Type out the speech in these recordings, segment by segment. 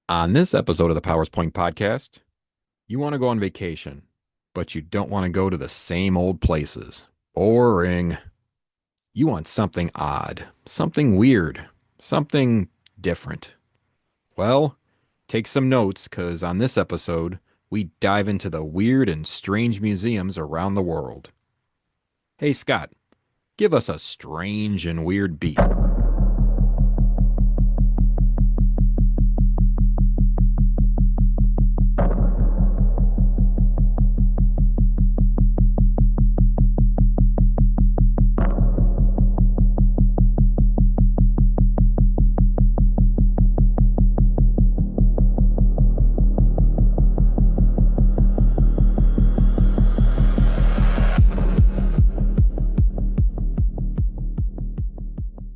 On this episode of the Powers Point podcast, you want to go on vacation, but you don't want to go to the same old places. Boring. You want something odd, something weird, something different. Well, take some notes because on this episode, we dive into the weird and strange museums around the world. Hey, Scott, give us a strange and weird beat.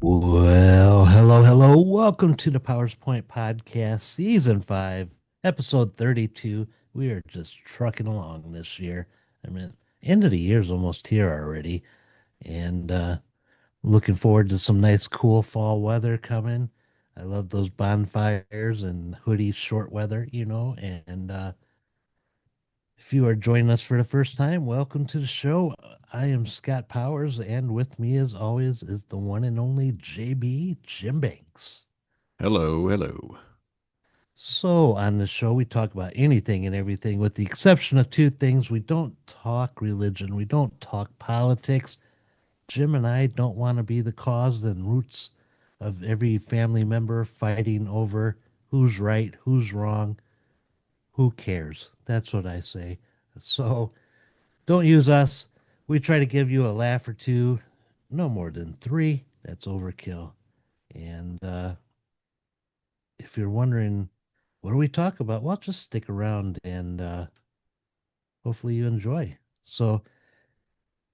Well, hello, hello. Welcome to the Powers Point Podcast, Season 5, Episode 32. We are just trucking along this year. I mean, end of the year's almost here already, and looking forward to some nice, cool fall weather coming. I love those bonfires and hoodie short weather, and if you are joining us for the first time, welcome to the show. I am Scott Powers, and with me, as always, is the one and only JB Jim Banks. Hello, hello. So, on the show, we talk about anything and everything, with the exception of two things. We don't talk religion, we don't talk politics. Jim and I don't want to be the cause and roots of every family member fighting over who's right, who's wrong, who cares. That's what I say. So, don't use us. We try to give you a laugh or two, no more than three. That's overkill. And if you're wondering, what do we talk about? Well, just stick around and hopefully you enjoy. So,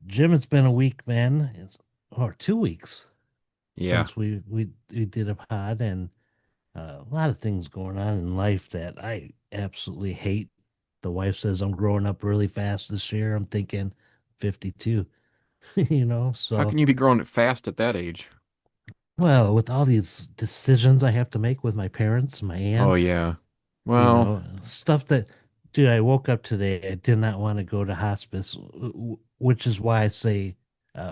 Jim, it's been a week, man. It's or 2 weeks Yeah. since we did a pod, and a lot of things going on in life that I absolutely hate. The wife says I'm growing up really fast this year. I'm thinking 52, How So can you be growing fast at that age? well, with all these decisions I have to make with my parents, my Oh, aunt, yeah. Well, stuff that, dude, I woke up today. I did not want to go to hospice, which is why I say,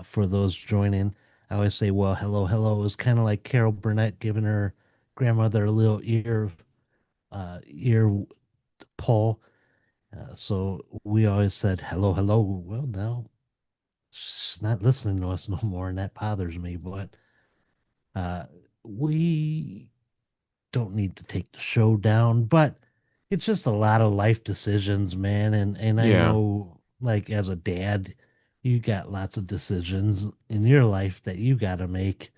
for those joining, I always say, well, hello, hello. It was kind of like Carol Burnett giving her grandmother a little ear pull. So we always said, hello, hello. Well, now she's not listening to us no more, and that bothers me. But uh, we don't need to take the show down, but it's just a lot of life decisions, man. And I yeah. know, like as a dad, you got lots of decisions in your life that you got to make,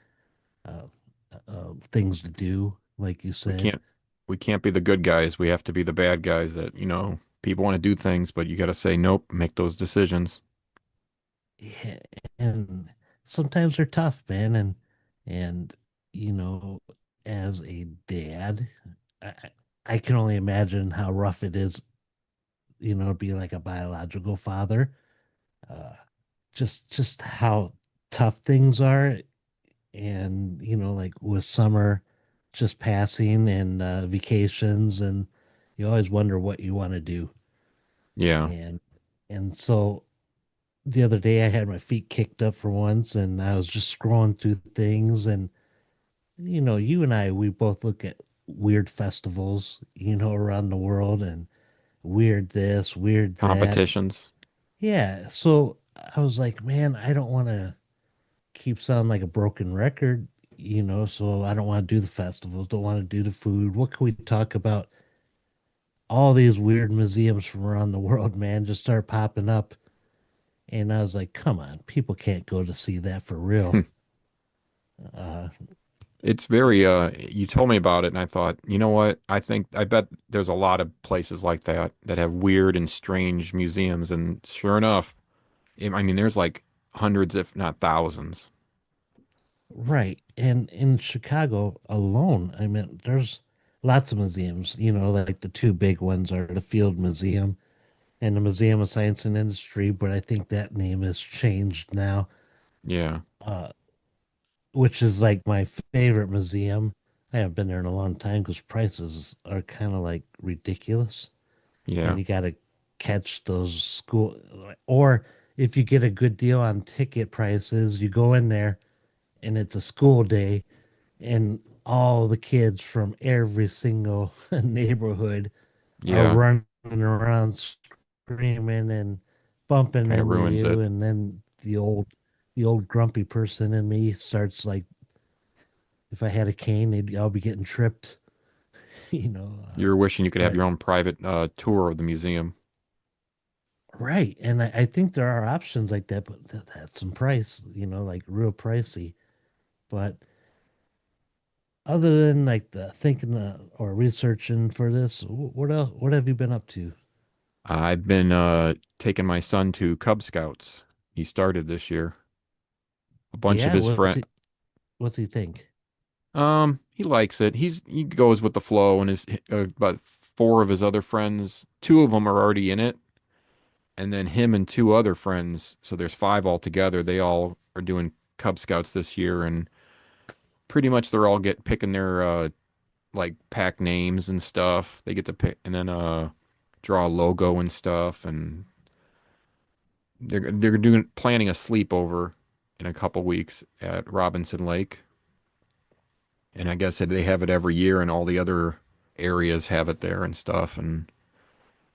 uh, things to do, like you We said. can't we can't be the good guys. We have to be the bad guys that, people want to do things, but you got to say nope, make those decisions. Yeah, and sometimes they're tough, man. And you know, as a dad, I, I I can only imagine how rough it is, to be like a biological father. Uh, just how tough things are, and like with summer just passing and vacations, and you always wonder what you want to do. Yeah. And so the other day I had my feet kicked up for once, and I was just scrolling through things, and you and I, we both look at weird festivals, around the world, and weird this, weird that. Competitions. Yeah, so I was like, man, I don't want to keep sounding like a broken record, so I don't want to do the festivals, don't want to do the food. What can we talk about? All these weird museums from around the world, man, just start popping up. And I was like, come on, people can't go to see that for real. Uh, It's very you told me about it and I thought, you know what? I bet there's a lot of places like that that have weird and strange museums and sure enough, I mean there's like hundreds if not thousands. right. And in Chicago alone, I mean, there's lots of museums, like the two big ones are the Field Museum and the Museum of Science and Industry, but I think that name has changed now. Yeah. Uh, which is like my favorite museum. I haven't been there in a long time because prices are kind of like ridiculous, and Yeah. you got to catch those school. Or if you get a good deal on ticket prices, you go in there and it's a school day, and all the kids from every single neighborhood are Yeah. running around screaming and bumping Kind of into ruins you, it. and then the old grumpy person in me starts like, if I had a cane, I'll be getting tripped, you know. You're wishing you could have But your own private tour of the museum. right, and I think there are options like that, but that's some price, like real pricey. But other than like the thinking or researching for this, what else? What have you been up to? I've been taking my son to Cub Scouts. He started this year. A bunch of Yeah, his friends. what's he think? He likes it. He goes with the flow, and his about four of his other friends, two of them are already in it, and then him and two other friends. So there's five altogether. They all are doing Cub Scouts this year, and pretty much they're all picking their like pack names and stuff. They get to pick and then draw a logo and stuff, and they're doing planning a sleepover in a couple weeks at Robinson Lake. And I guess that they have it every year, and all the other areas have it there and stuff. And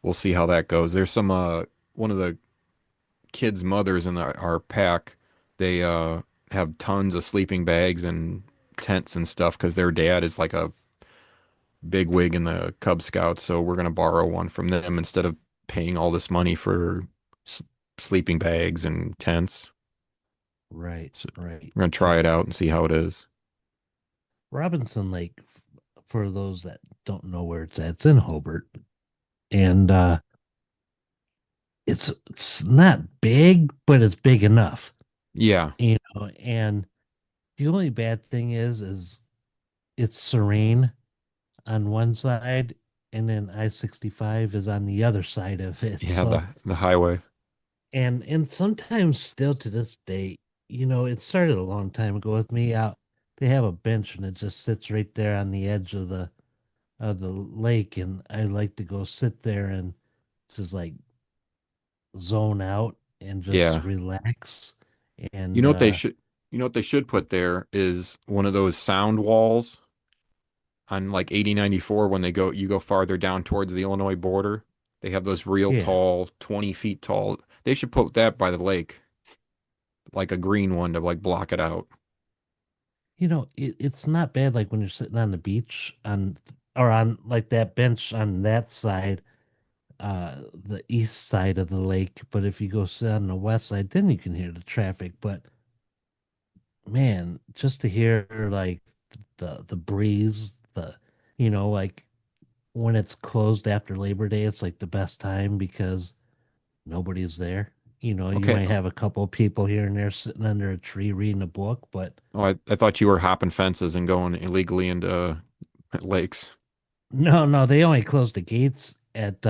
we'll see how that goes. There's some one of the kids' mothers in our pack. They have tons of sleeping bags and tents and stuff because their dad is like a big wig in the Cub Scouts. So we're gonna borrow one from them instead of paying all this money for s sleeping bags and tents. Right, So right. we're gonna try Yeah. it out and see how it is. Robinson Lake, for those that don't know where it's at, it's in Hobart, and it's not big, but it's big enough, Yeah, And the only bad thing is it's serene on one side, and then I-65 is on the other side of it. yeah, So, the highway. and sometimes still to this day, it started a long time ago with me out. They have a bench and it just sits right there on the edge of the lake, and I like to go sit there and just like zone out and just Yeah. relax. You And know what they should you know what they should put there is one of those sound walls on like 8094 when you go farther down towards the Illinois border. They have those real yeah, tall, 20 feet tall. They should put that by the lake, like a green one to like block it out. it's not bad like when you're sitting on the beach or on like that bench on that side, the east side of the lake. But if you go sit on the west side, then you can hear the traffic. But man, just to hear like the breeze, like when it's closed after Labor Day, it's like the best time because nobody's there. You Okay. might have a couple of people here and there sitting under a tree reading a book, but Oh, I thought you were hopping fences and going illegally into lakes. no, no, they only close the gates at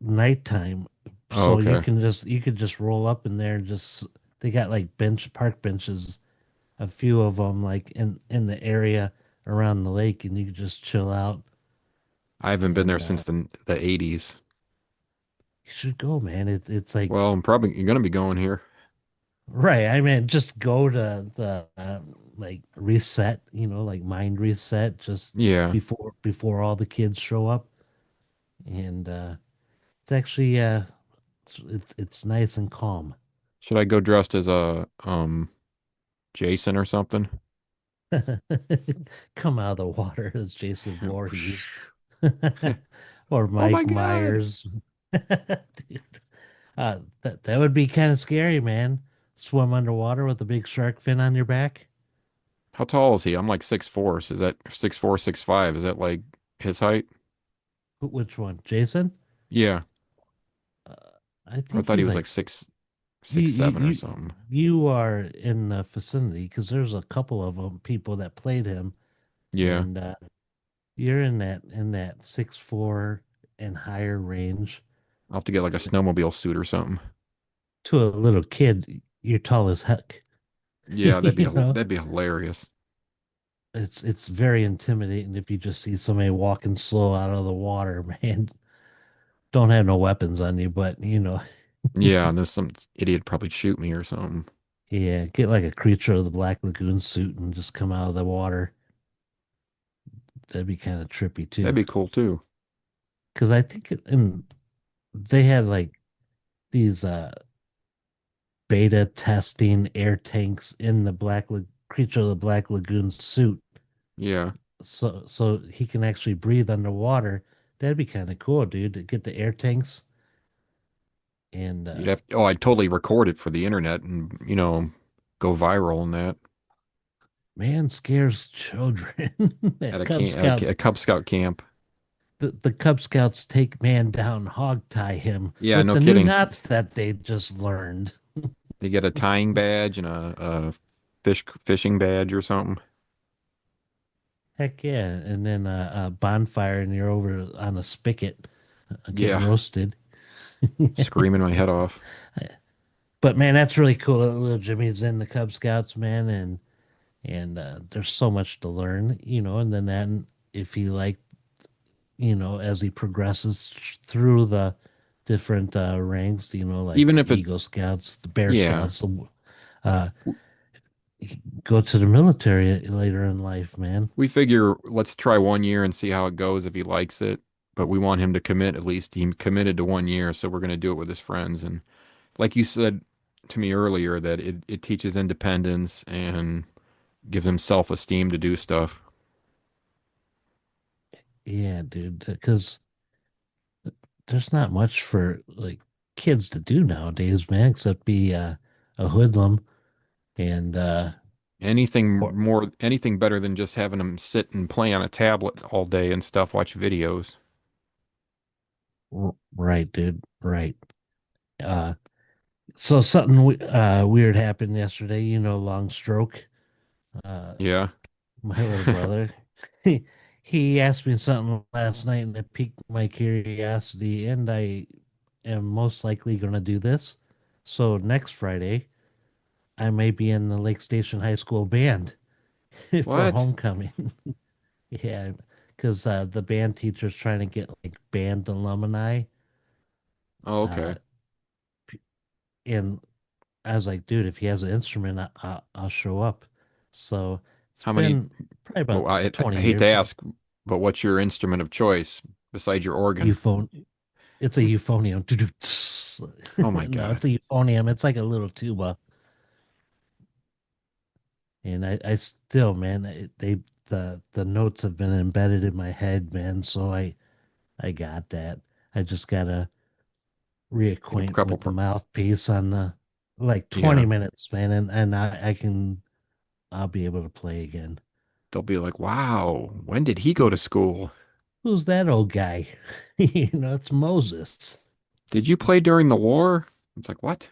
nighttime. Oh, So okay. you could just roll up in there and just they got like park benches, a few of them like in the area around the lake, and you could just chill out. I haven't been there And since the 80s. you should go, man. It's like Well, I'm probably you're gonna be going here. right. I mean, just go to the like reset, like mind reset just Yeah. before all the kids show up, and it's actually it's nice and calm. Should I go dressed as a Jason or something? Come out of the water as Jason Voorhees or Oh my Mike God. Myers. Dude, that would be kind of scary, man. Swim underwater with a big shark fin on your back. How tall is he? I'm like 6'4". So is that 6'4", 6'5"? Is that like his height? Which one, Jason? Yeah. Uh, I I think thought he he's was like like six, you six, you seven or you something. you are in the vicinity because there's a couple of them people that played him, Yeah. and you're in that 6'4" and higher range. I'll have to get like a snowmobile suit or something. To a little kid, you're tall as heck. Yeah, you know that'd be hilarious. it's very intimidating if you just see somebody walking slow out of the water, man. Don't have no weapons on you, but Yeah, and there's some idiot probably shoot me or something. yeah, get like a creature of the Black Lagoon suit and just come out of the water. That'd be kind of trippy That'd too. be cool too. Because I think they had like these beta testing air tanks in the creature of the Black Lagoon suit, Yeah. so he can actually breathe underwater. That'd be kind of cool, dude, to get the air tanks and I'd totally record it for the internet and, go viral and that man scares children at at Cub a Scouts. Cub Scout camp. The Cub Scouts take man down, hog tie him Yeah, with no the new kidding. knots that they just learned. They get a tying badge and a fishing badge or something. Heck yeah. And then a bonfire and you're over on a spigot getting Yeah, roasted. screaming my head off. But man, that's really cool that little Jimmy's in the Cub Scouts, man, and there's so much to learn, and then if he like, as he progresses through the different ranks, like Even the if it, Eagle Scouts, the Bear yeah, Scouts, uh, go to the military later in life, man. we figure let's try 1 year and see how it goes if he likes it. But we want him to commit at least. He committed to 1 year, so we're going to do it with his friends. And like you said to me earlier, that it teaches independence and gives him self-esteem to do stuff. Yeah, dude, because there's not much for like kids to do nowadays, man, except be a hoodlum and or Anything better than just having him sit and play on a tablet all day and stuff, watch videos. right, dude, right. Uh, so something weird happened yesterday. Long stroke. Uh, Yeah. my little brother, he he asked me something last night, and it piqued my curiosity, and I am most likely going to do this. So next Friday, I may be in the Lake Station High School band for What? homecoming. Yeah, because the band teacher's trying to get like band alumni. Oh, Uh, okay. p- and I was like, dude, if he has an instrument, I'll show up. So it's How many? been probably Well, about I 20 hate to years. ask, but what's your instrument of choice besides your organ? Euphone, it's a euphonium. Oh my No, God. it's a euphonium. It's like a little tuba. And I still, man, the notes have been embedded in my head, man. So I got that. I just gotta Take a reacquaint couple. with the mouthpiece on the like 20 Yeah. minutes, man, and I'll be able to play again. They'll be like, "Wow, when did he go to school? Who's that old guy? It's Moses. Did you play during the war?" It's like, "What?"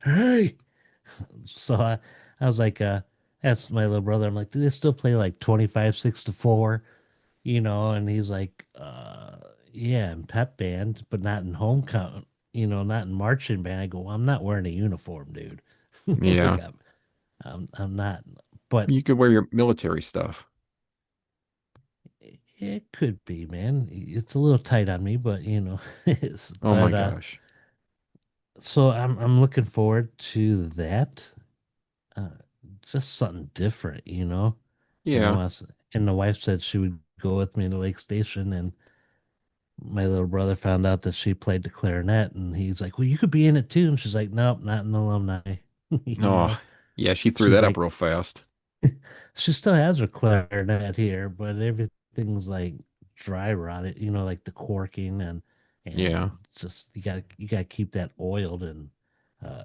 Hey. So I was like, asked my little brother, I'm like, do they still play like 25, 6 to 4? And he's like, yeah, in pep band, but not in homecoming, not in marching band. I go, well, I'm not wearing a uniform, dude. Like Yeah. I'm not, but You could wear your military stuff. it could be, man. It's a little tight on me, but Oh my but gosh. so I'm looking forward to that. Uh, just something different, Yeah. And the wife said she would go with me to Lake Station, and my little brother found out that she played the clarinet, and he's like, "Well, you could be in it too." And she's like, "Nope, not an alumni." you Oh, know, yeah, she threw she's that up like, real fast. she still has her clarinet here, but everything's like dry rotted, like the corking Yeah. and just you gotta keep that oiled and uh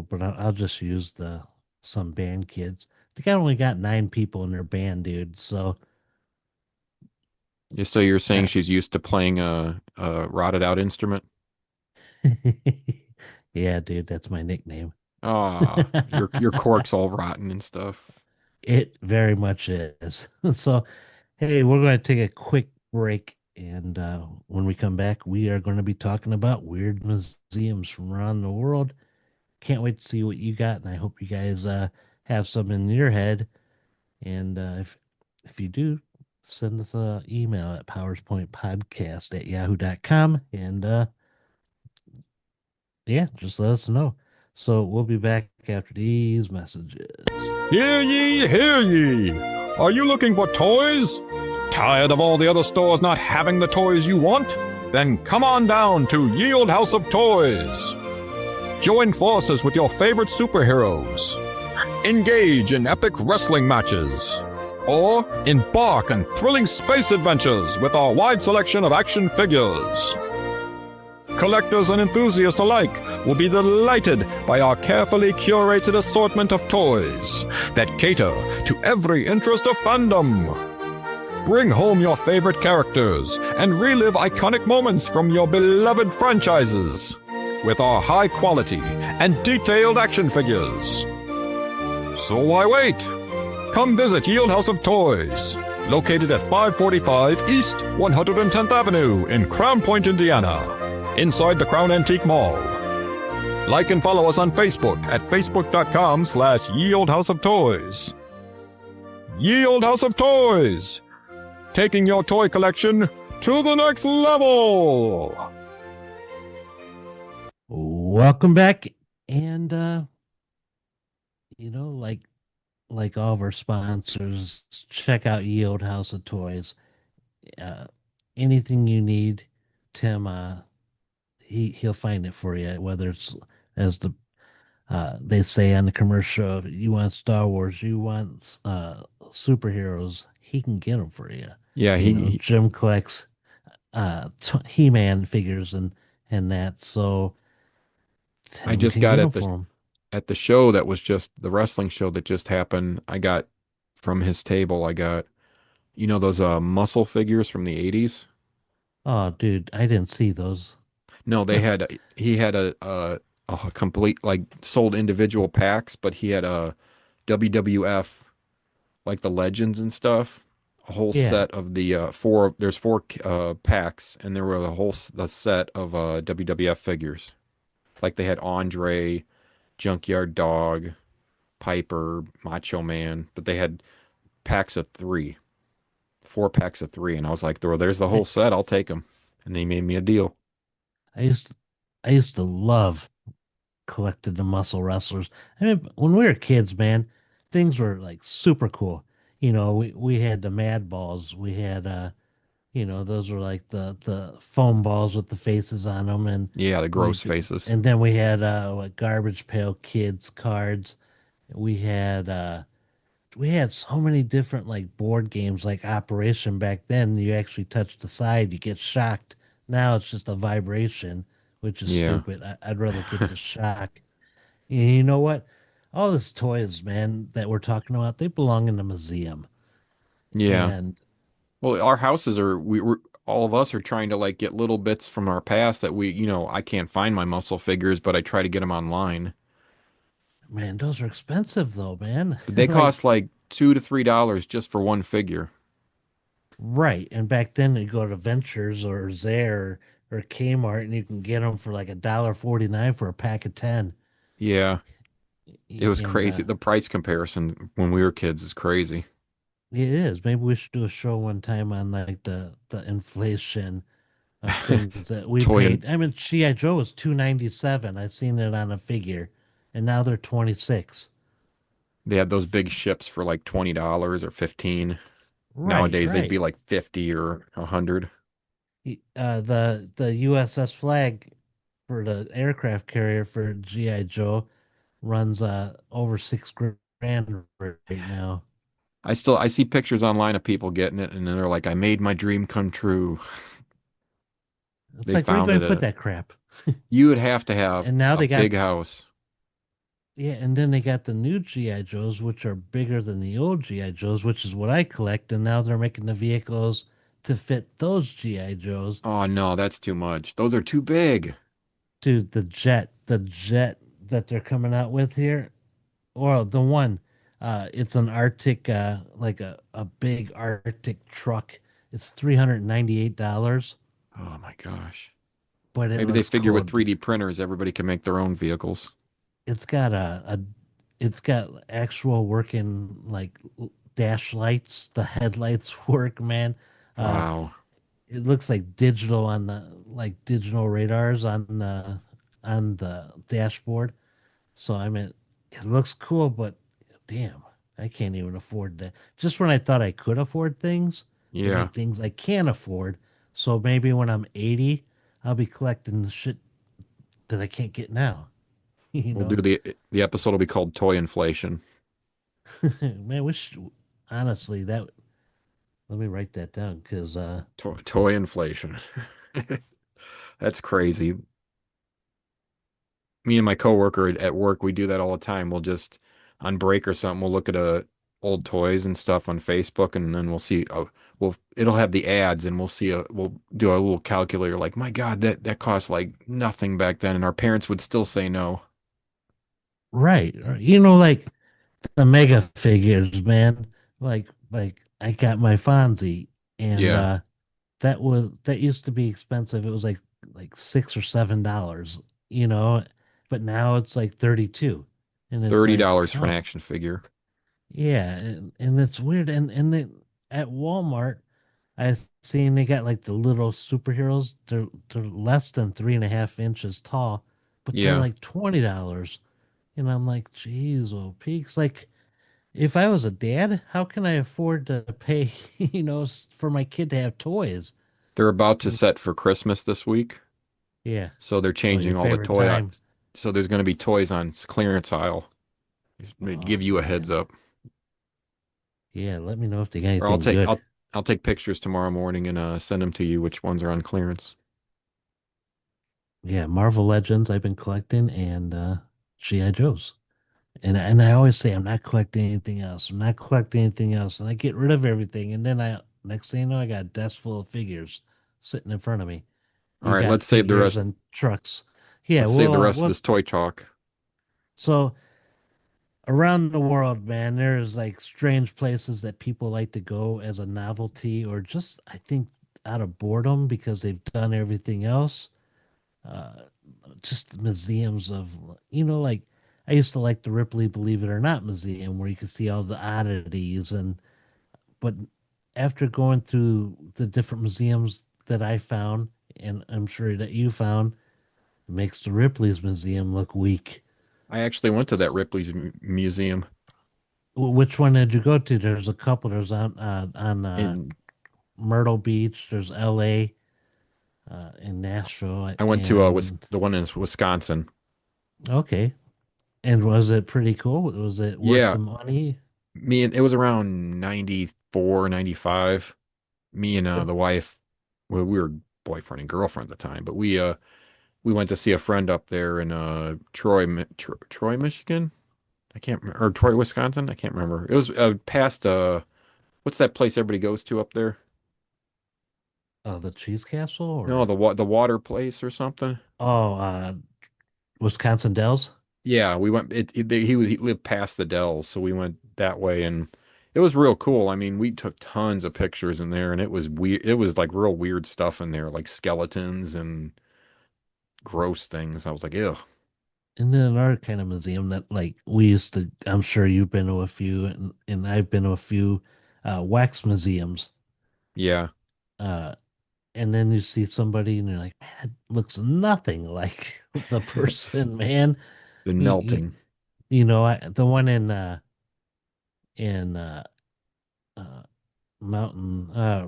but I'll just use the some band kids. The guy only got 9 people in their band, dude. So Yeah, so you're saying uh, she's used to playing a rotted out instrument? yeah, dude, that's my nickname. Ah, your cork's all rotten and stuff. It very much is. So, hey, we're going to take a quick break. And when we come back, we are going to be talking about weird museums from around the world. Can't wait to see what you got. And I hope you guys have some in your head. And if you do, send us an email at powerspointpodcast@yahoo.com. And yeah, just let us know. So we'll be back after these messages. Hear ye, hear ye! Are you looking for toys? Tired of all the other stores not having the toys you want? Then come on down to Yield House of Toys. Join forces with your favorite superheroes. Engage in epic wrestling matches. Or embark on thrilling space adventures with our wide selection of action figures. Collectors and enthusiasts alike will be delighted by our carefully curated assortment of toys that cater to every interest of fandom. Bring home your favorite characters and relive iconic moments from your beloved franchises with our high quality and detailed action figures. So why wait? Come visit Yield House of Toys, located at 545 East 110th Avenue in Crown Point, Indiana, inside the Crown Antique Mall. Like and follow us on Facebook at facebook.com/Yield House of Toys. Yield House of Toys, taking your toy collection to the next level. Welcome back. And like all of our sponsors, check out Yield House of Toys. Uh, Anything you need, Tim, he'll find it for you. Whether it's as they say on the commercial, you want Star Wars, you want superheroes, he can get them for you. Yeah, Jim collects He-Man figures and that, so I Tim just can got get them for him. at the show that was just the wrestling show that just happened. I got from his table, I got those muscle figures from the 80s. Oh, dude, I didn't see those. No, he had a complete like sold individual packs, but he had a WWF like the legends and stuff. A whole Yeah, set of the four. There's four packs, and there were the set of WWF figures. Like they had Andre, Junkyard Dog, Piper, Macho Man, but they had packs of three, 4 packs of three, and I was like, there's the I whole set. I'll take them." And they made me a deal. I used to, I used to love collecting the muscle wrestlers. I mean, when we were kids, man, things were like super cool. We had the Mad Balls. We had those were like the foam balls with the faces on them, and Yeah, the we gross d- faces. and then we had what, Garbage Pail Kids cards. We had we had so many different like board games, like Operation back then. You actually touch the side, you get shocked. Now it's just a vibration, which is Yeah, stupid. I'd rather get the shock. You know what? All these toys, man, that we're talking about, they belong in the museum. yeah. And Well, our houses are we're all of us are trying to like get little bits from our past that I can't find my muscle figures, but I try to get them online. man, those are expensive though, man. But they cost Like, like $2 to $3 just for one figure. right. And back then you go to Ventures or Zare or Kmart and you can get them for like $1.49 for a pack of 10. Yeah, it was And crazy. The price comparison when we were kids is crazy. it is. Maybe we should do a show one time on like the inflation of things that we Toy and paid. I mean, G.I. Joe was 297. I seen it on a figure, and now they're 26. they had those big ships for like $20 or 15. Right, Nowadays they'd be right. like 50 or 100. The USS Flag for the aircraft carrier for G.I. Joe runs over 6 grand right now. I see pictures online of people getting it and they're like, I made my dream come true. It's They like, where are you found going it to put at that crap? you would have to have And now a they got big house. Yeah, and then they got the new GI Joes, which are bigger than the old GI Joes, which is what I collect. And now they're making the vehicles to fit those GI Joes. Oh no, that's too much. Those are too big. Dude, the jet that they're coming out with here, or the one, it's an Arctic, like a big Arctic truck. It's $398, Oh my gosh. but it Maybe they looks figure cool. with 3D printers, everybody can make their own vehicles. It's got it's got actual working like dash lights, the headlights work, man. Uh, Wow. it looks like digital on the like digital radars on the dashboard. So I mean, it looks cool, but damn, I can't even afford that. Just when I thought I could afford things, they Yeah. make things I can't afford. So maybe when I'm 80, I'll be collecting the shit that I can't get now. You We'll do know, the episode will be called Toy Inflation. man, wish honestly that let me write that down because Toy inflation. That's crazy. Me and my coworker at work, we do that all the time. We'll just on break or something, we'll look at old toys and stuff on Facebook, and then we'll see. It'll have the ads, and we'll do a little calculator. Like, my God, that cost like nothing back then, and our parents would still say no. right, you know, like the mega figures, man. Like I got my Fonzie, and Yeah, that used to be expensive. It was like $6 or $7, you know, but now it's like 32, and it's like, $30 for an oh action figure. yeah, and it's weird. And then at Walmart, I seen they got like the little superheroes. They're less than 3.5 inches tall, but they're Yeah, like $20. And I'm like, geez, well, peaks. Like, if I was a dad, how can I afford to pay, for my kid to have toys? they're about to You- set for Christmas this week, Yeah. so they're Oh, your changing all the favorite toy. time. So there's going to be toys on clearance aisle. Just to Oh give you a heads man. up. Yeah, let me know if they got Or I'll anything take good. I'll take pictures tomorrow morning and send them to you which ones are on clearance. Yeah, Marvel Legends I've been collecting and G.I. Joes. And I always say I'm not collecting anything else. I'm not collecting anything else. And I get rid of everything. And then I next thing you know, I got a desk full of figures sitting in front of me. All You right, got figures and trucks. Yeah, let's save the rest of well this toy talk. so around the world, man, there's like strange places that people like to go as a novelty or just I think out of boredom because they've done everything else. Uh, just museums of like I used to like the Ripley Believe It or Not museum where you could see all the oddities and but after going through the different museums that I found and I'm sure that you found, it makes the Ripley's museum look weak. I actually went to that Ripley's museum Which one did you go to? There's a couple. There's on in Myrtle Beach. There's L.A. In Nashville, I went to and the one in Wisconsin. okay. And was it pretty cool? Was it worth Yeah, the money? me and it was around 94, 95. Me and But the wife, well, we were boyfriend and girlfriend at the time, but we went to see a friend up there in Troy, Michigan. I can't remember, or Troy, Wisconsin. I can't remember. It was past what's that place everybody goes to up there? the Cheese Castle No, or the water place or something. oh, Wisconsin Dells. Yeah, we went. He lived past the Dells, so we went that way, and it was real cool. I mean, we took tons of pictures in there, and it was weird. It was like real weird stuff in there, like skeletons and gross things. I was like, ew. And then another kind of museum that like we used to. I'm sure you've been to a few, and I've been to a few wax museums. Yeah, Uh, and then you see somebody and you're like, man, it looks nothing like the person, man. been You, you, melting. the one in uh mountain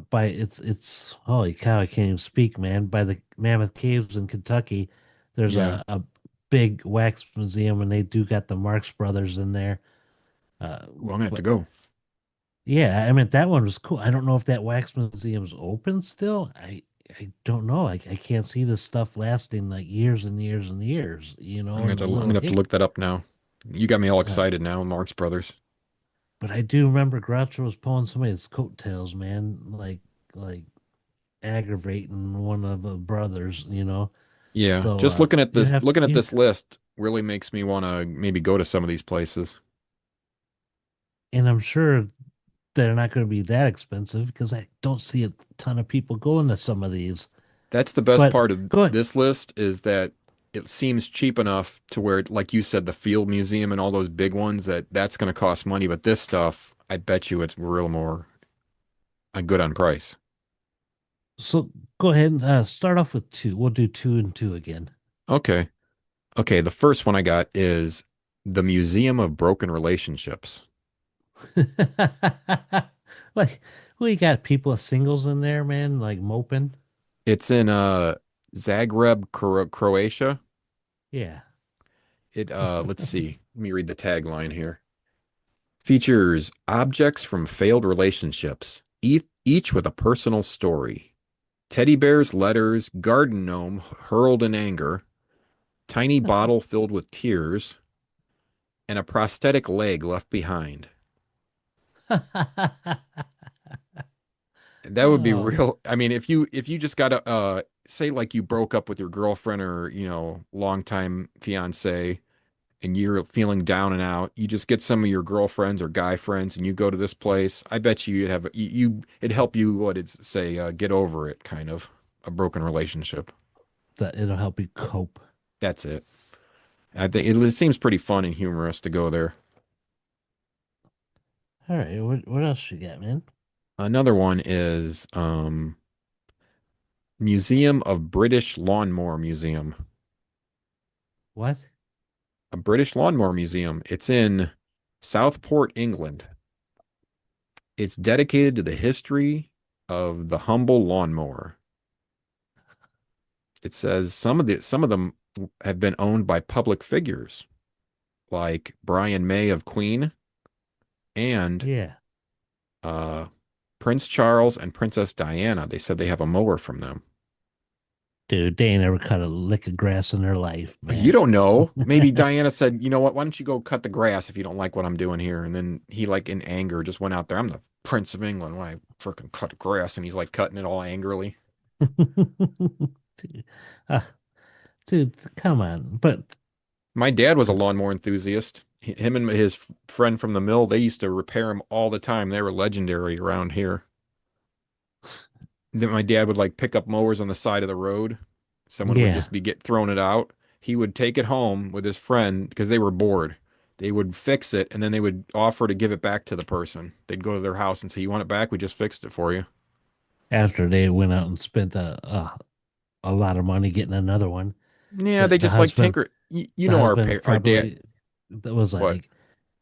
by it's holy cow, I can't even speak, man. By the Mammoth Caves in Kentucky, there's Yeah, a big wax museum and they do got the Marx Brothers in there. well, I'm gonna have to But go. yeah, I mean that one was cool. I don't know if that wax museum's open still. I don't know. I can't see this stuff lasting like years and years and years, in the I'm little gonna have to hick. look that up now. You got me all Uh, excited now, Marx Brothers. but I do remember Groucho was pulling somebody's coattails, man, like aggravating one of the brothers. Yeah, So just looking at this list really makes me want to maybe go to some of these places. and I'm sure they're not going to be that expensive because I don't see a ton of people going to some of these. That's the best But part of go ahead. this list is that it seems cheap enough to where, like you said, the Field Museum and all those big ones that's going to cost money. But this stuff, I bet you it's real more good on price. So go ahead and start off with two. We'll do two and two again. Okay. Okay, the first one I got is the Museum of Broken Relationships. Like, we got people with singles in there, man, like moping. It's in Zagreb, Croatia. Yeah. It let's see. Let me read the tagline here. Features objects from failed relationships, each with a personal story. Teddy bears, letters, garden gnome hurled in anger, tiny bottle filled with tears, and a prosthetic leg left behind. That would be Oh, real. I mean, if you just got to say like you broke up with your girlfriend or, longtime fiance and you're feeling down and out, you just get some of your girlfriends or guy friends and you go to this place. I bet you'd have it'd help you what it's say get over it kind of a broken relationship. that it'll help you cope. That's it. I think it seems pretty fun and humorous to go there. All right, what else you got, man? Another one is Museum of British Lawnmower Museum. What? A British Lawnmower Museum. It's in Southport, England. It's dedicated to the history of the humble lawnmower. It says some of them have been owned by public figures like Brian May of Queen and Yeah. uh, Prince Charles and Princess Diana. They said they have a mower from them. Dude, they ain't never cut a lick of grass in their life, You man. don't know. Maybe Diana said, "You know what? Why don't you go cut the grass if you don't like what I'm doing here?" And then he, like in anger, just went out there. I'm the Prince of England. Why I freaking cut grass? And he's like cutting it all angrily. Dude, uh, dude, come on. But My dad was a lawnmower enthusiast. Him and his friend from the mill, they used to repair them all the time. They were legendary around here. Then my dad would like pick up mowers on the side of the road. Someone would yeah, just be get throwing it out. He would take it home with his friend because they were bored. They would fix it and then they would offer to give it back to the person. They'd go to their house and say, "You want it back? We just fixed it for you." after they went out and spent a lot of money getting another one, Yeah, the they the just like husband tinker. You the know husband our dad. probably that was What? like,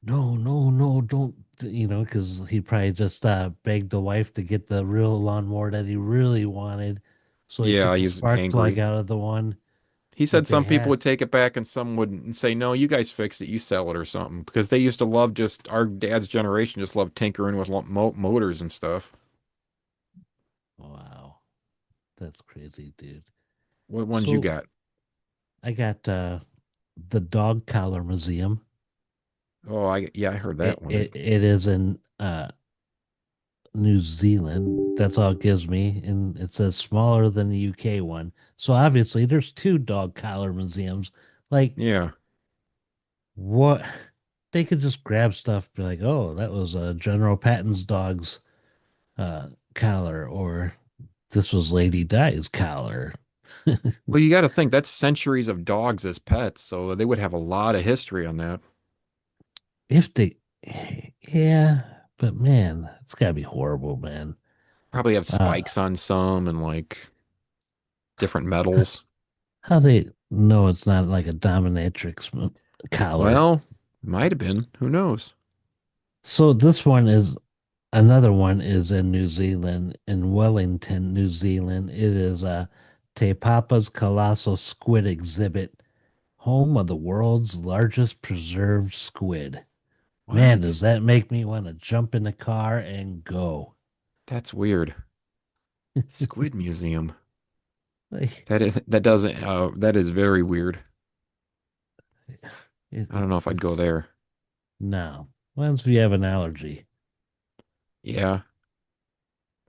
no, no, no, don't, because he probably just begged the wife to get the real lawnmower that he really wanted. So he Yeah, took the he's spark plug angry. out of the one He that said they some people had. would take it back and some wouldn't say, "No, you guys fix it, you sell it or something." Because they used to love just our dad's generation just loved tinkering with motors and stuff. Wow, that's crazy, dude. What ones you So got? I got the dog collar museum. Oh, I heard that It one. it, it is in New Zealand. That's all it gives me, and it says smaller than the UK one. So obviously, there's two dog collar museums. Like, Yeah. what? They could just grab stuff, be like, "Oh, that was General Patton's dog's collar," or "This was Lady Di's collar." Well, you got to think that's centuries of dogs as pets, so they would have a lot of history on that. If they, yeah, but man, it's gotta be horrible, man. Probably have Uh, spikes on some and like different metals. how they know it's not like a dominatrix collar? Well, might have been. Who knows? So this one is another one is in New Zealand, in Wellington, New Zealand. It is a Te Papa's Colossal Squid Exhibit, home of the world's largest preserved squid. Man, What? does that make me want to jump in the car and go? That's weird. Squid Museum. Like, That is very weird. I don't know if I'd go it's there. no. Once we have an allergy, Yeah.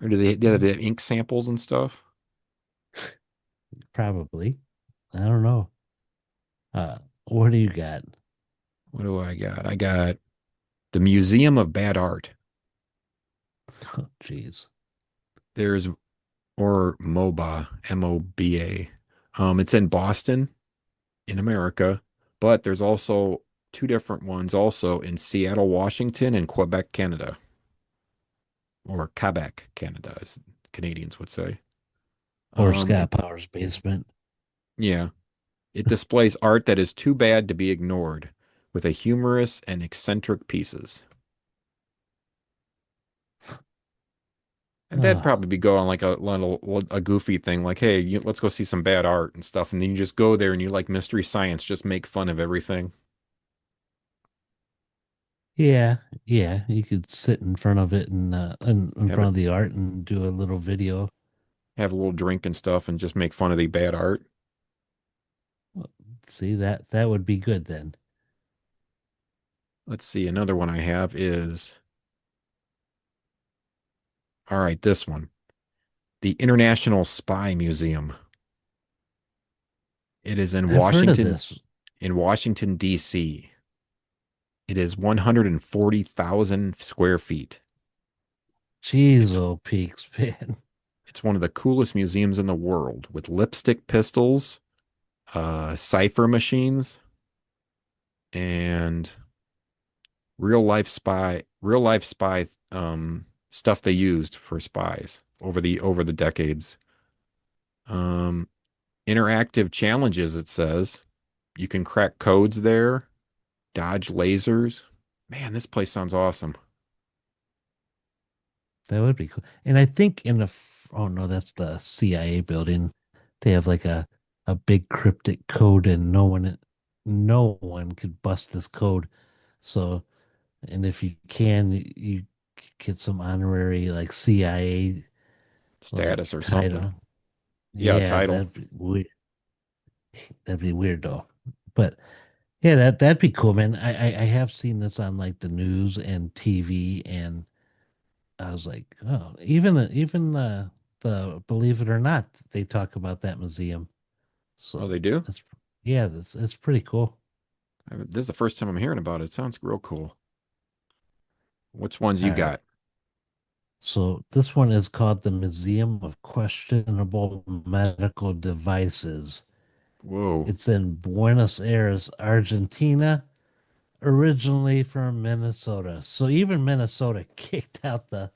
Or do they have ink samples and stuff? probably. I don't know. What do you got? What do I got? I got the Museum of Bad Art. Oh, jeez. There's or MOBA, MOBA. It's in Boston, in America, but there's also two different ones also in Seattle, Washington, and Quebec, Canada. or Quebec, Canada, as Canadians would say. Or It Scott Powers' basement. yeah, it displays art that is too bad to be ignored, with a humorous and eccentric pieces. And that'd Oh, probably be going like a goofy thing, like, hey, let's go see some bad art and stuff, and then you just go there and you like Mystery Science, just make fun of everything. yeah, yeah. You could sit in front of it and in Have front it of the art and do a little video. have a little drink and stuff, and just make fun of the bad art. See that would be good then. Let's see, another one I have is all right, this one, the International Spy Museum. It is I've heard of this. In Washington, D.C. It is 140,000 square feet. Jeez, It's oh peaks, man. it's one of the coolest museums in the world with lipstick pistols, cipher machines, and real life spy stuff they used for spies over the decades. Um, Interactive challenges, it says. You can crack codes there, dodge lasers. Man, this place sounds awesome. That would be cool. And I think oh no, that's the CIA building. They have like a big cryptic code and no one could bust this code. So, and if you can, you get some honorary like CIA like Status or something. title. Yeah, Yeah, title. that'd be weird. That'd be weird though. But yeah, that'd be cool, man. I have seen this on like the news and TV, and I was like, oh, even the believe it or not, they talk about that museum. Oh, So they do? that's yeah, that's it's pretty cool. This is the first time I'm hearing about it. It sounds real cool. Which ones All you right. got? So this one is called the Museum of Questionable Medical Devices. Whoa. It's in Buenos Aires, Argentina, originally from Minnesota. So even Minnesota kicked out the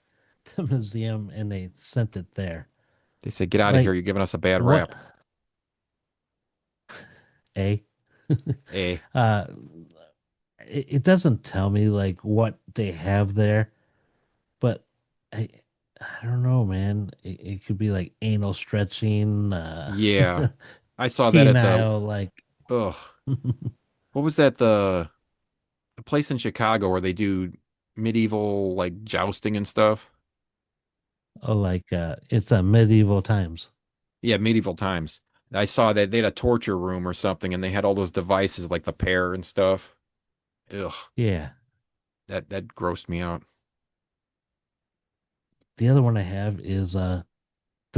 museum and they sent it there. They say, get out of here. Like You're giving us a bad what? rap. A Eh. uh it doesn't tell me like what they have there, but I I don't know, man. It could be like anal stretching, Yeah. I saw that at the, penile, like ugh. What was that? The place in Chicago where they do medieval like jousting and stuff? oh, like it's a medieval times. Yeah, medieval times. I saw that they had a torture room or something and they had all those devices like the pear and stuff. Ugh. Yeah. That grossed me out. The other one I have is the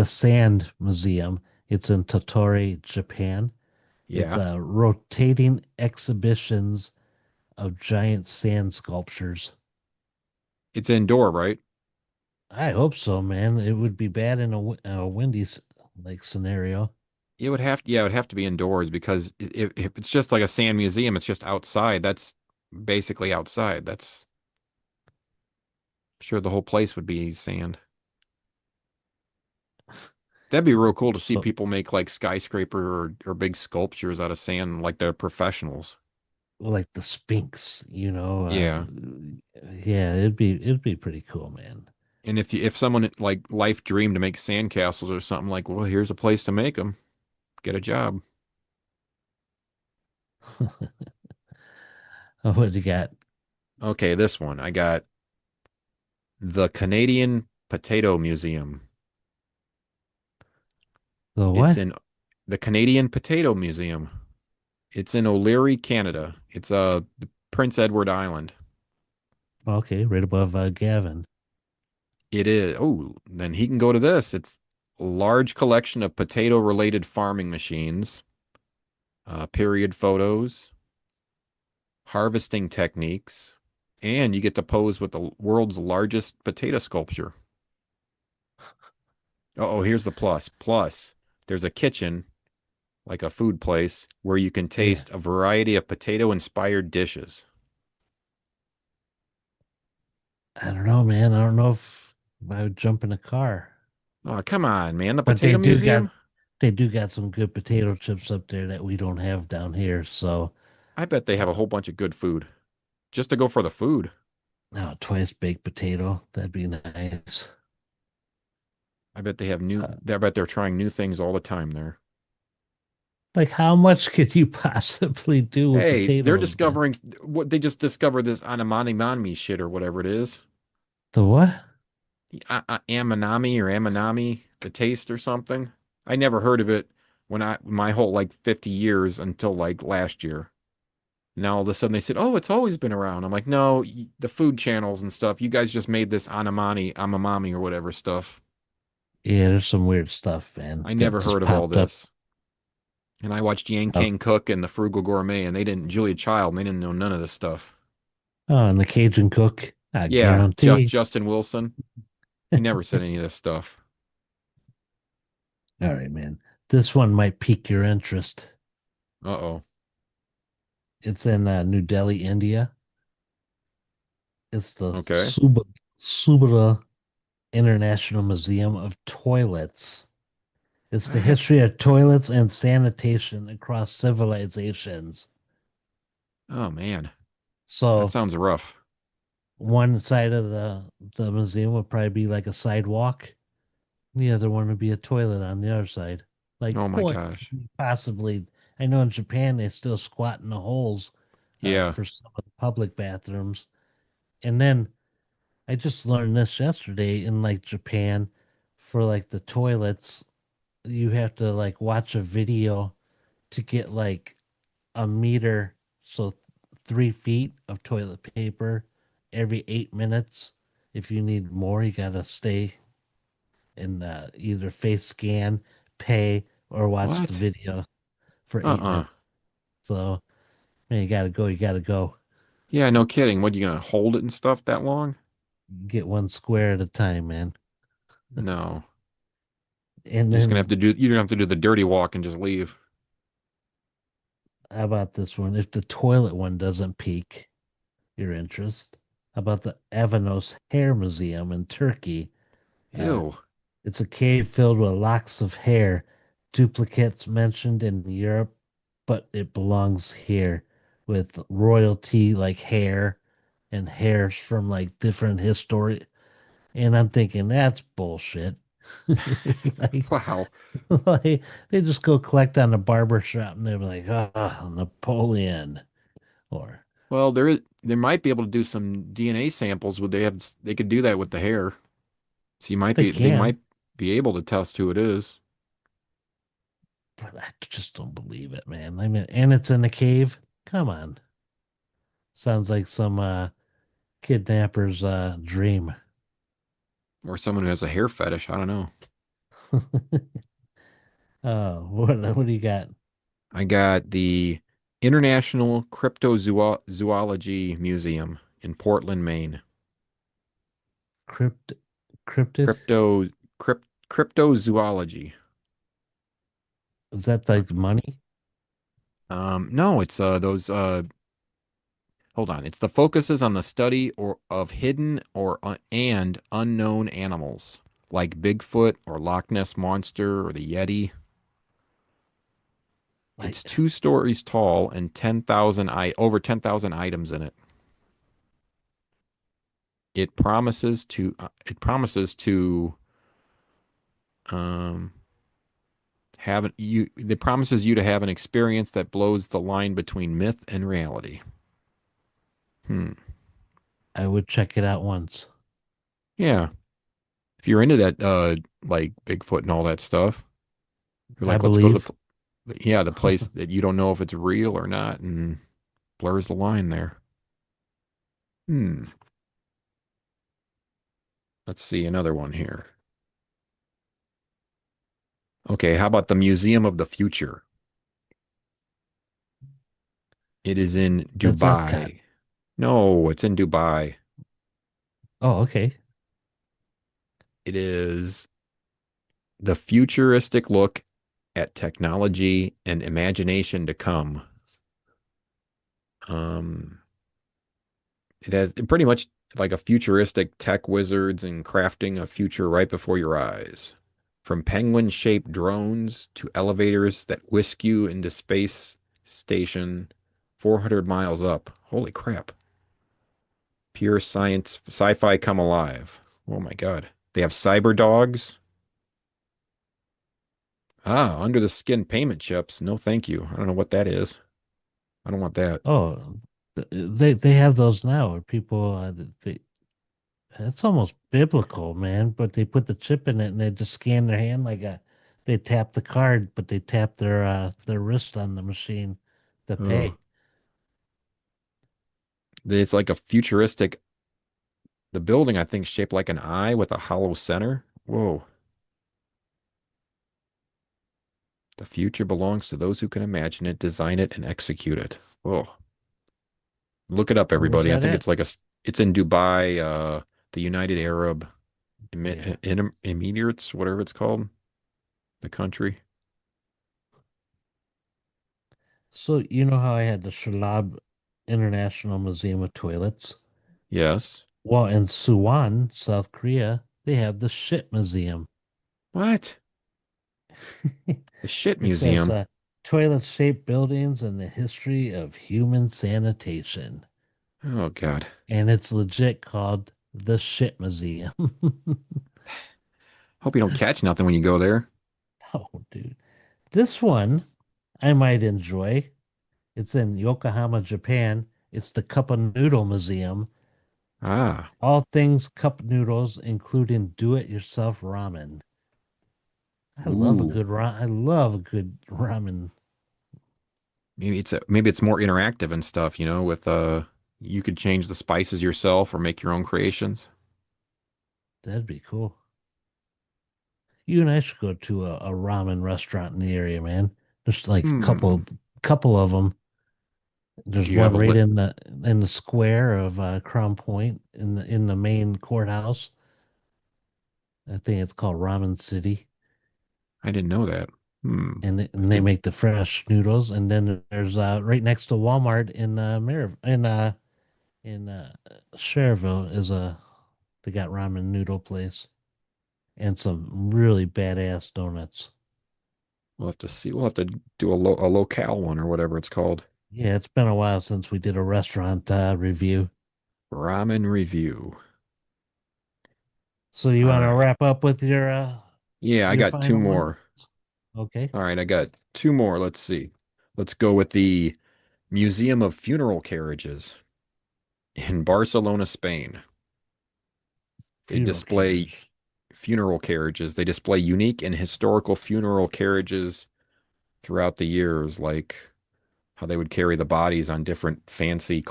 Sand Museum. It's in Tottori, Japan. It's Yeah. rotating exhibitions of giant sand sculptures. It's indoor, right? I hope so, man. It would be bad in a windy like scenario. Yeah, it would have to be indoors because if it's just like a sand museum, it's just outside. That's basically outside. That's sure the whole place would be sand. That'd be real cool to see So people make like skyscraper or big sculptures out of sand like they're professionals. like the Sphinx, Yeah. yeah, it'd be pretty cool, man. And if someone like life dreamed to make sandcastles or something like, well, here's a place to make them. Get a job. Oh, what you got? Okay, this one. I got the Canadian Potato Museum. The It's what? in the Canadian Potato Museum. It's in O'Leary, Canada. It's Prince Edward Island. Okay, right above Gavin. It is. Oh, then he can go to this. It's a large collection of potato-related farming machines, period photos, harvesting techniques, and you get to pose with the world's largest potato sculpture. Oh, here's the plus. Plus, there's a kitchen, like a food place, where you can Yeah, taste a variety of potato-inspired dishes. I don't know, man. I don't know if. I would jump in a car. Oh, come on, man. The But Potato Museum? they do got some good potato chips up there that we don't have down here. So, I bet they have a uh, whole bunch of good food just to go for the food. now twice baked potato, that'd be nice. I bet they have new, Uh, I bet they're trying new things all the time there. like how much could you possibly do with Hey, they're potatoes, man? discovering what they just discovered this Anamani Manmi shit or whatever it is. The what? The Amanami or Amanami, the taste or something. I never heard of it when my whole like 50 years until like last year. Now all of a sudden they said, "Oh, it's always been around." I'm like, "No, the food channels and stuff. You guys just made this Anamani, Amamami or whatever stuff. Yeah, there's some weird stuff, man, I that never just heard of all popped up. this." And I watched Yang Oh, Kang Cook and the Frugal Gourmet, and they didn't Julia Child, and they didn't know none of this stuff. oh, and the Cajun cook, I Yeah, just guarantee. Justin Wilson. He never said any of this stuff. All right, man. This one might pique your interest. Uh-oh. It's in New Delhi, India. It's the Okay. Subara International Museum of Toilets. It's the What? history of toilets and sanitation across civilizations. Oh man, that So sounds rough. one side of the museum would probably be like a sidewalk. The other one would be a toilet on the other side. Like Oh my what could gosh. you possibly? I know in Japan they still squat in the holes Yeah. for some of the public bathrooms. And then I just learned this yesterday in like Japan for like the toilets, you have to like watch a video to get like a meter, so 3 feet of toilet paper every 8 minutes. If you need more, you gotta stay and either face scan, pay, or watch the What? video for eight Uh-uh. minutes. So, man, you gotta go. You gotta go. Yeah, no kidding. What, you gonna hold it and stuff that long? Get one square at a time, man. No. And You're just gonna have then, to do you're gonna have to do the dirty walk and just leave. how about this one? If the toilet one doesn't pique your interest, how about the Avanos Hair Museum in Turkey? Uh, Ew. it's a cave filled with locks of hair, duplicates mentioned in Europe, but it belongs here with royalty like hair and hairs from like different history. And I'm thinking that's bullshit. like, Wow. like they just go collect on the barber shop and they're like, ah, Napoleon. Or Well, there might be able to do some DNA samples. Would they could do that with the hair. So they they can, might be able to test who it is. but I just don't believe it, man. I mean, and it's in a cave. Come on. Sounds like some kidnapper's dream. Or someone who has a hair fetish. I don't know. Oh, what do you got? I got the International Cryptozoology Museum in Portland, Maine. Crypt cryptid? Crypto cryptozoology. Is that like money? No, it's those hold on. It's the focuses on the study or of hidden or and unknown animals like Bigfoot or Loch Ness Monster or the Yeti. It's Like 2 stories tall and 10,000 over 10,000 items in it. It promises to um have you it promises you to have an experience that blows the line between myth and reality. Hmm. I would check it out once. Yeah. If you're into that like Bigfoot and all that stuff, you're I like, let's go to believe. yeah, the place that you don't know if it's real or not and blurs the line there. Hmm. Let's see another one here. Okay, how about the Museum of the Future? It is in That's Epcot. Dubai. No, it's in Dubai. Oh, okay. It is the futuristic look at technology and imagination to come. Um, it pretty much like a futuristic tech wizards and crafting a future right before your eyes. From penguin-shaped drones to elevators that whisk you into space station 400 miles up. Holy crap. Pure science, sci-fi come alive. Oh my God. They have cyber dogs. Ah, under the skin payment chips. No, thank you. I don't know what that is. I don't want that. Oh, they have those now where people they it's almost biblical, man. But they put the chip in it and they just scan their hand like a they tap the card, but they tap their wrist on the machine to Oh, pay. it's like a futuristic, the building I think shaped like an eye with a hollow center. Whoa. The future belongs to those who can imagine it, design it, and execute it. Whoa. Look it up, Where was everybody. I that think at? it's like it's in Dubai, the United Arab Yeah. Emirates, whatever it's called, the country. So you know how I had the Shalab International Museum of Toilets? Yes. Well, in Suwon, South Korea, they have the Shit Museum. What? The shit It says museum. toilet-shaped buildings and the history of human sanitation. Oh God. And it's legit called the Shit Museum. Hope you don't catch nothing when you go there. Oh, dude. This one I might enjoy. It's in Yokohama, Japan. It's the Cup of Noodle Museum. Ah. All things cup noodles, including do-it-yourself ramen. Ooh. I love a good ramen. Maybe it's more interactive and stuff, with you could change the spices yourself or make your own creations. That'd be cool. You and I should go to a ramen restaurant in the area, man. There's like a Hmm. couple of them. Do There's you have one a right lit? in the square of Crown Point in the main courthouse. I think it's called Ramen City, I didn't know that. Hmm. I and have they to, make the fresh noodles. And then there's right next to Walmart in Cherville is a they got ramen noodle place and some really badass donuts. we'll have to see. We'll have to do a locale one or whatever it's called. Yeah, it's been a while since we did a restaurant review. Ramen review. So you All want to right. wrap up with Yeah, I your got two final one? more. Okay. All right, I got two more. Let's see. Let's go with the Museum of Funeral Carriages in Barcelona, Spain. They Funeral display carriage. funeral carriages. They display unique and historical funeral carriages throughout the years, like how they would carry the bodies on different fancy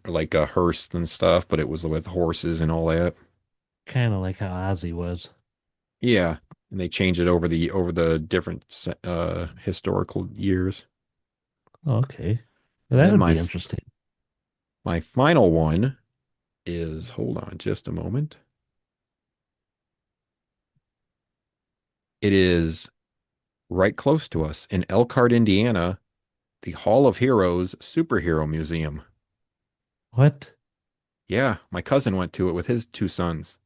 like a hearse and stuff, but it was with horses and all that. Kind of like how Ozzy was. Yeah, and they change it over the different historical years. Okay. Well, And that then would be interesting. my final one is, hold on just a moment. It is right close to us in Elkhart, Indiana, the Hall of Heroes Superhero Museum. What? Yeah, my cousin went to it with his two sons.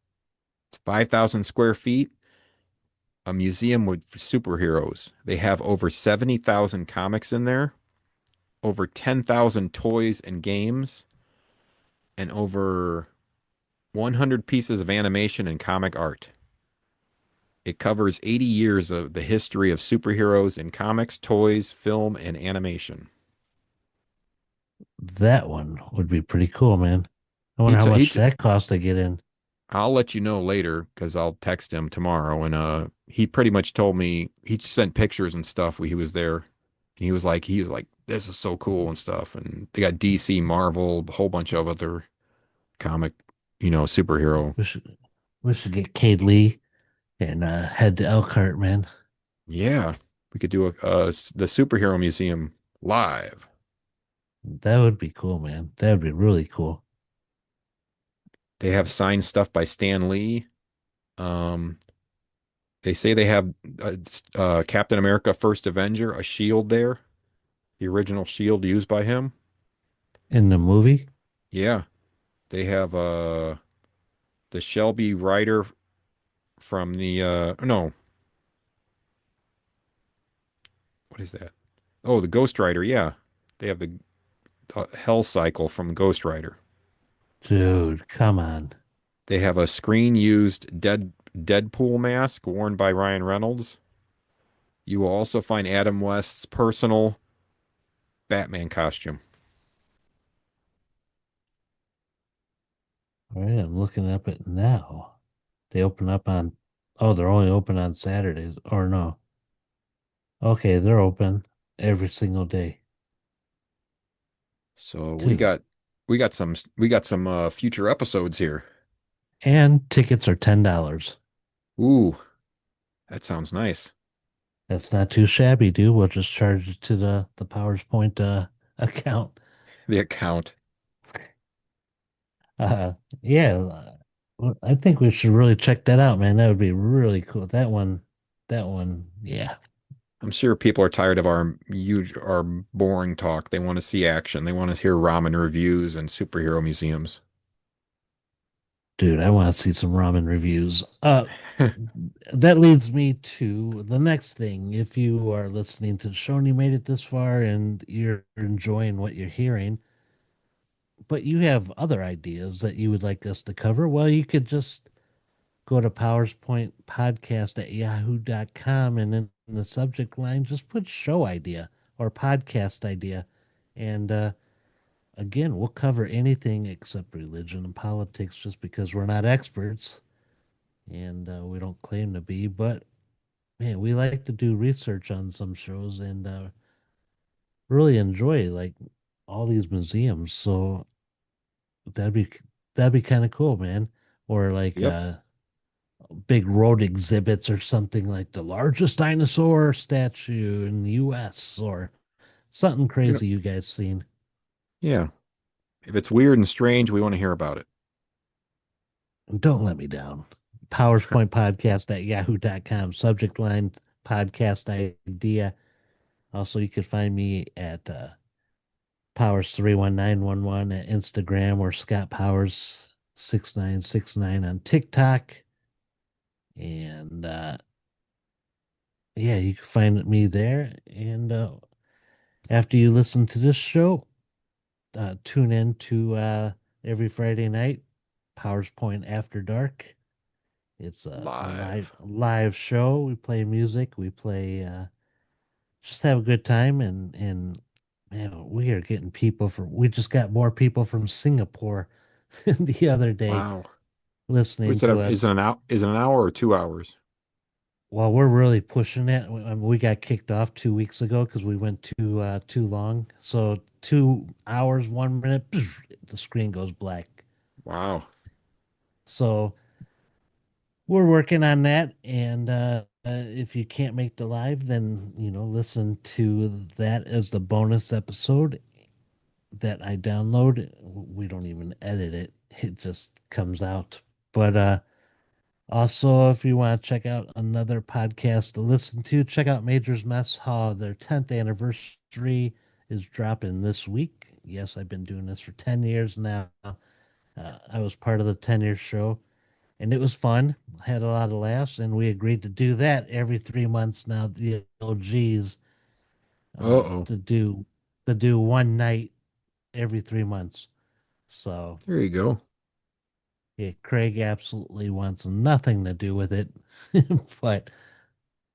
It's 5,000 square feet, a museum with superheroes. They have over 70,000 comics in there, over 10,000 toys and games, and over 100 pieces of animation and comic art. It covers 80 years of the history of superheroes in comics, toys, film, and animation. That one would be pretty cool, man. I He wonder how t he much t that cost to get in. I'll let you know later because I'll text him tomorrow. And he pretty much told me he sent pictures and stuff when he was there. He was like, this is so cool and stuff. And they got DC, Marvel, a whole bunch of other comic, superhero. We should we should get Cade Lee and head to Elkhart, man. Yeah, we could do the superhero museum live. That would be cool, man. That would be really cool. They have signed stuff by Stan Lee. Um, they say they have Captain America: First Avenger, a shield there, the original shield used by him. In the movie? Yeah, they have. the Shelby Rider from the no, what is that? Oh, the Ghost Rider. Yeah, they have the Hell Cycle from Ghost Rider. Dude, come on. They have a screen-used Deadpool mask worn by Ryan Reynolds. You will also find Adam West's personal Batman costume. All right, I'm looking up it now. They open up on, oh, they're only open on Saturdays, or no. Okay, they're open every single day. So Dude. we got some future episodes here. And tickets are $10. Ooh, that sounds nice. That's not too shabby, dude. We'll just charge it to the PowerPoint account. The account. Uh, yeah, I think we should really check that out, man. That would be really cool. That one, yeah, I'm sure people are tired of our boring talk. They want to see action. They want to hear ramen reviews and superhero museums. dude, I want to see some ramen reviews. That leads me to the next thing. If you are listening to the show and you made it this far and you're enjoying what you're hearing, but you have other ideas that you would like us to cover, well, you could just go to PowerPoint podcast at yahoo.com and in the subject line, just put show idea or podcast idea. And again, we'll cover anything except religion and politics just because we're not experts and we don't claim to be. But man, we like to do research on some shows and really enjoy like all these museums. So that'd be that'd be kind of cool, man. Or like Yep. big road exhibits or something like the largest dinosaur statue in the US or something Yep. crazy you guys seen. Yeah. If it's weird and strange, we want to hear about it. And don't let me down. PowerPoint podcast at yahoo.com. Subject line podcast idea. Also, you can find me at Powers31911 at Instagram or Scott Powers 6969 on TikTok. And yeah, you can find me there. And after you listen to this show, tune in to every Friday night, PowerPoint After Dark. It's a live Live. live show. We play music. We play just have a good time and man, we are getting people from. We just got more people from Singapore the other day Wow. listening What's it? to Is it us. an hour? Is it an hour or 2 hours? Well, we're really pushing it. I mean, we got kicked off 2 weeks ago because we went too long. So 2 hours, 1 minute, the screen goes black. Wow. So we're working on that. And if you can't make the live, then listen to that as the bonus episode that I download. We don't even edit it; it just comes out. But also, if you want to check out another podcast to listen to, check out Major's Mess Hall. Their 10th anniversary is dropping this week. Yes, I've been doing this for 10 years now. I was part of the 10-year show, and it was fun. Had a lot of laughs, and we agreed to do that every 3 months now. The OGs Uh-oh. to do one night every 3 months. So There you go. yeah, Craig absolutely wants nothing to do with it, but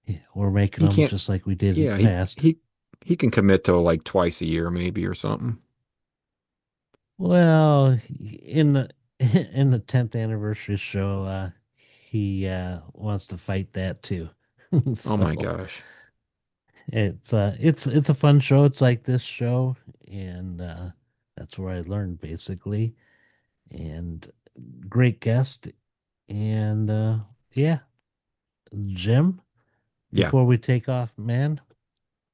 yeah, we're making He them can't. just like we did in the Yeah, past. he can commit to like twice a year maybe or something. Well, in the in the 10th anniversary show, he wants to fight that too. Oh my So gosh. it's a fun show. It's like this show, and that's where I learned basically. And great guest, and yeah, Jim. Yeah. Before we take off, man,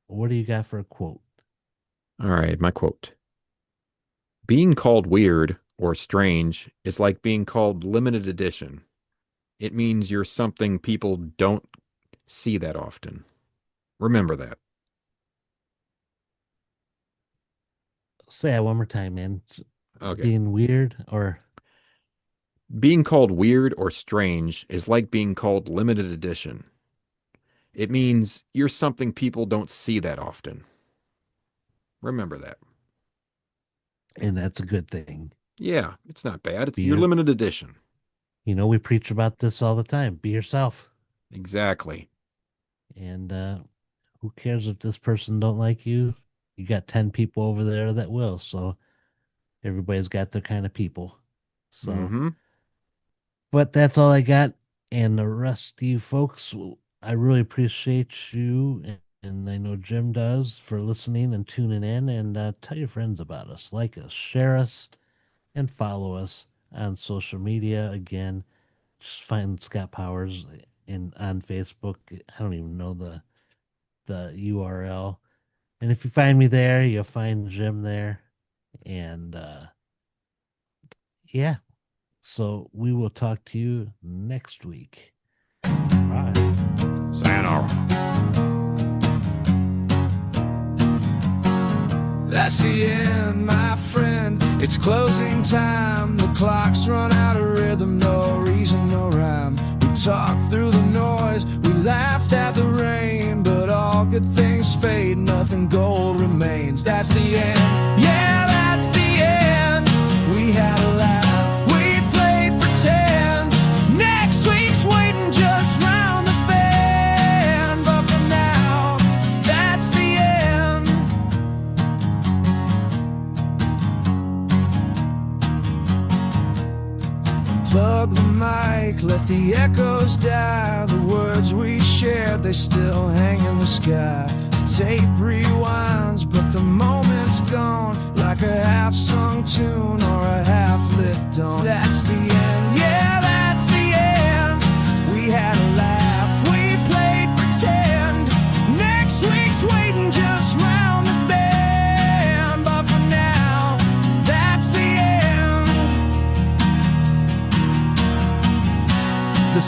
what do you got for a quote? All right, my quote. Being called weird or strange is like being called limited edition. It means you're something people don't see that often. Remember that. Say that one more time, man. Okay. Being weird or Being called weird or strange is like being called limited edition. It means you're something people don't see that often. Remember that. And that's a good thing. Yeah, it's not bad. It's Be your your, limited edition. we preach about this all the time. Be yourself. Exactly. And who cares if this person don't like you? You got 10 people over there that will. So everybody's got their kind of people. So, Mm-hmm. but that's all I got. And the rest of you folks, I really appreciate you. And I know Jim does for listening and tuning in. And tell your friends about us. Like us, share us, and follow us on social media. Again, just find Scott Powers on Facebook. I don't even know the URL. And if you find me there, you'll find Jim there. And yeah, so we will talk to you next week. Bye. Sayonara. That's the end, my friend. It's closing time. The clock's run out of rhythm. No reason, no rhyme. We talked through the noise. We laughed at the rain. But all good things fade. Nothing gold remains. That's the end. Yeah, that's the end. We had a laugh. We played pretend. Next week's waiting just round the bend. But for now, that's the end. Plug the mic, let the echoes die. The words we shared, they still hang in the sky. The tape rewinds, but the moment's gone. Like a half-sung tune or a half-lit dawn. That's the end, yeah, that's the end. We had a laugh, we played pretend. Next week's waiting just round the bend. But for now, that's the end. The